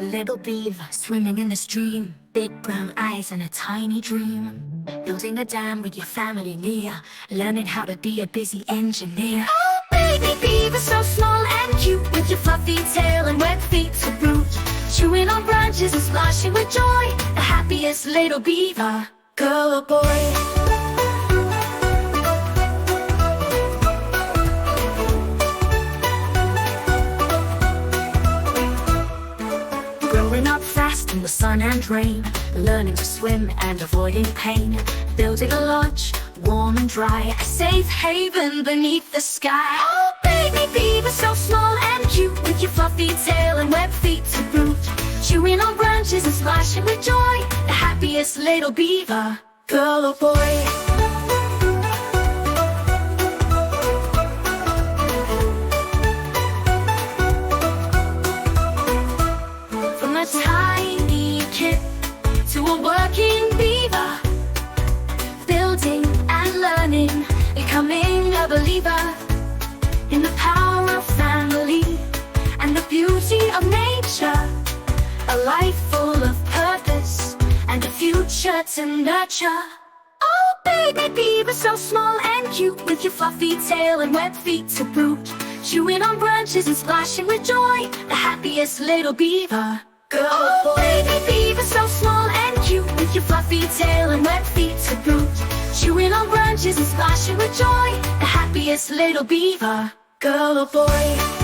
Little beaver swimming in the stream, big brown eyes and a tiny dream. Building a dam with your family near, learning how to be a busy engineer. Oh, baby beaver, so small and cute, with your fluffy tail and web feet to boot. Chewing on branches and splashing with joy, the happiest little beaver, girl or boy. Growing up fast in the sun and rain, learning to swim and avoiding pain. Building a lodge, warm and dry, a safe haven beneath the sky. Oh, baby beaver, so small and cute, with your fluffy tail and web feet to boot. Chewing on branches and splashing with joy, the happiest little beaver, girl or boy. A tiny kid to a working beaver, building and learning, becoming a believer in the power of family and the beauty of nature. A life full of purpose and a future to nurture. Oh, baby beaver, so small and cute, with your fluffy tail and web feet to boot. Chewing on branches and splashing with joy, the happiest little beaver, girl or boy. Baby beaver, so small and cute, with your fluffy tail and web feet to boot. Chewing on branches and splashing with joy, the happiest little beaver, girl or boy.